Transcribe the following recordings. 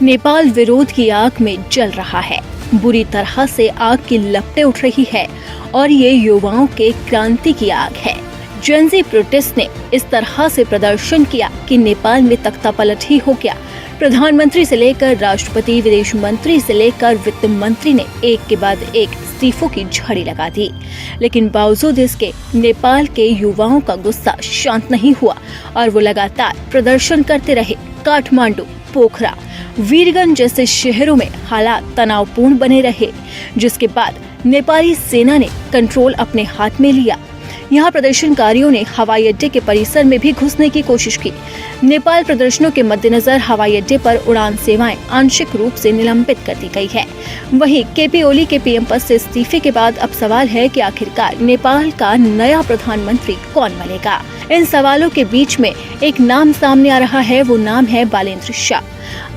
नेपाल विरोध की आग में जल रहा है। बुरी तरह से आग की लपटें उठ रही है और ये युवाओं के क्रांति की आग है। जेनजी प्रोटेस्ट ने इस तरह से प्रदर्शन किया कि नेपाल में तख्तापलट ही हो गया। प्रधानमंत्री से लेकर राष्ट्रपति, विदेश मंत्री से लेकर वित्त मंत्री ने एक के बाद एक इस्तीफों की झड़ी लगा दी। लेकिन बावजूद इसके नेपाल के युवाओं का गुस्सा शांत नहीं हुआ और वो लगातार प्रदर्शन करते रहे। काठमांडू, पोखरा, वीरगंज जैसे शहरों में हालात तनावपूर्ण बने रहे, जिसके बाद नेपाली सेना ने कंट्रोल अपने हाथ में लिया। यहाँ प्रदर्शनकारियों ने हवाई अड्डे के परिसर में भी घुसने की कोशिश की। नेपाल प्रदर्शनों के मद्देनजर हवाई अड्डे पर उड़ान सेवाएं आंशिक रूप से निलंबित कर दी गई है। वहीं केपी ओली के पीएम पद से इस्तीफे के बाद अब सवाल है कि आखिरकार नेपाल का नया प्रधानमंत्री कौन बनेगा। इन सवालों के बीच में एक नाम सामने आ रहा है, वो नाम है बालेन्द्र शाह।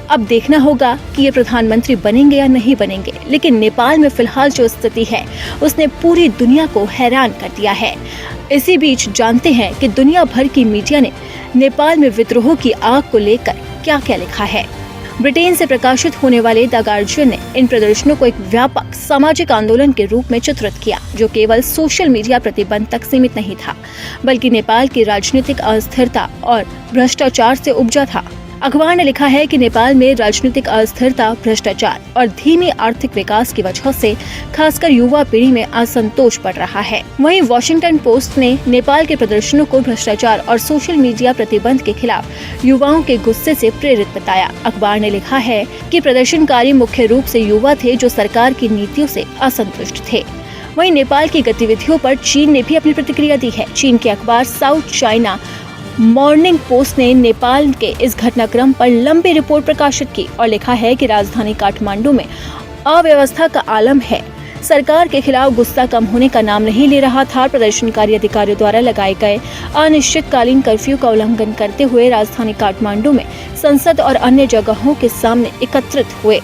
अब देखना होगा कि ये प्रधानमंत्री बनेंगे या नहीं बनेंगे, लेकिन नेपाल में फिलहाल जो स्थिति है उसने पूरी दुनिया को हैरान कर दिया है। इसी बीच जानते हैं कि दुनिया भर की मीडिया ने नेपाल में विद्रोह की आग को लेकर क्या क्या लिखा है। ब्रिटेन से प्रकाशित होने वाले द गार्जियन ने इन प्रदर्शनों को एक व्यापक सामाजिक आंदोलन के रूप में चित्रित किया, जो केवल सोशल मीडिया प्रतिबंध तक सीमित नहीं था, बल्कि नेपाल की राजनीतिक अस्थिरता और भ्रष्टाचार से उपजा था। अखबार ने लिखा है कि नेपाल में राजनीतिक अस्थिरता, भ्रष्टाचार और धीमी आर्थिक विकास की वजह से खासकर युवा पीढ़ी में असंतोष बढ़ रहा है। वहीं वॉशिंगटन पोस्ट ने नेपाल के प्रदर्शनों को भ्रष्टाचार और सोशल मीडिया प्रतिबंध के खिलाफ युवाओं के गुस्से से प्रेरित बताया। अखबार ने लिखा है कि प्रदर्शनकारी मुख्य रूप से युवा थे जो सरकार की नीतियों से असंतुष्ट थे। वहीं नेपाल की गतिविधियों पर चीन ने भी अपनी प्रतिक्रिया दी है। चीन के अखबार साउथ चाइना मॉर्निंग पोस्ट ने नेपाल के इस घटनाक्रम पर लंबी रिपोर्ट प्रकाशित की और लिखा है कि राजधानी काठमांडू में अव्यवस्था का आलम है। सरकार के खिलाफ गुस्सा कम होने का नाम नहीं ले रहा था। प्रदर्शनकारी अधिकारियों द्वारा लगाए गए अनिश्चितकालीन कर्फ्यू का उल्लंघन करते हुए राजधानी काठमांडू में संसद और अन्य जगहों के सामने एकत्रित हुए।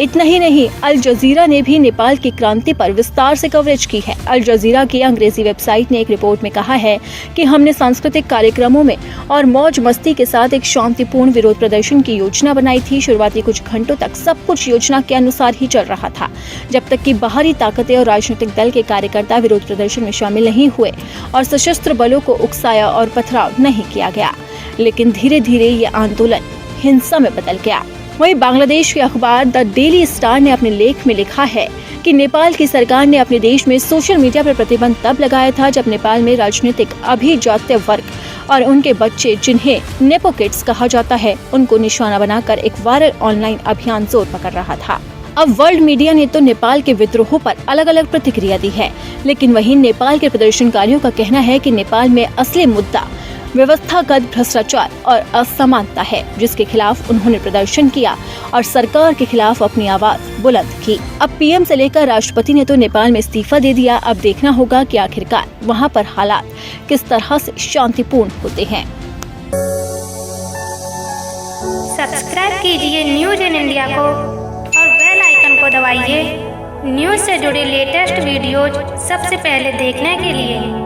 इतना ही नहीं, अल जजीरा ने भी नेपाल की क्रांति पर विस्तार से कवरेज की है। अल जजीरा की अंग्रेजी वेबसाइट ने एक रिपोर्ट में कहा है कि हमने सांस्कृतिक कार्यक्रमों में और मौज मस्ती के साथ एक शांतिपूर्ण विरोध प्रदर्शन की योजना बनाई थी। शुरुआती कुछ घंटों तक सब कुछ योजना के अनुसार ही चल रहा था, जब तक कि बाहरी ताकतें और राजनीतिक दल के कार्यकर्ता विरोध प्रदर्शन में शामिल नहीं हुए और सशस्त्र बलों को उकसाया और पथराव नहीं किया गया। लेकिन धीरे धीरे ये आंदोलन हिंसा में बदल गया। वहीं बांग्लादेश के अखबार द डेली स्टार ने अपने लेख में लिखा है कि नेपाल की सरकार ने अपने देश में सोशल मीडिया पर प्रतिबंध तब लगाया था जब नेपाल में राजनीतिक अभिजात्य वर्ग और उनके बच्चे, जिन्हें नेपो किड्स कहा जाता है, उनको निशाना बनाकर एक वायरल ऑनलाइन अभियान जोर पकड़ रहा था। अब वर्ल्ड मीडिया ने तो नेपाल के विद्रोह पर अलग अलग प्रतिक्रिया दी है, लेकिन वहीं नेपाल के प्रदर्शनकारियों का कहना है कि नेपाल में असली मुद्दा व्यवस्थागत भ्रष्टाचार और असमानता है, जिसके खिलाफ उन्होंने प्रदर्शन किया और सरकार के खिलाफ अपनी आवाज बुलंद की। अब पीएम से लेकर राष्ट्रपति ने तो नेपाल में इस्तीफा दे दिया। अब देखना होगा कि आखिरकार वहां पर हालात किस तरह से शांतिपूर्ण होते हैं। सब्सक्राइब कीजिए न्यूज इन इंडिया को और बेल आइकन को दबाइए न्यूज से जुड़े लेटेस्ट वीडियोज सबसे पहले देखने के लिए।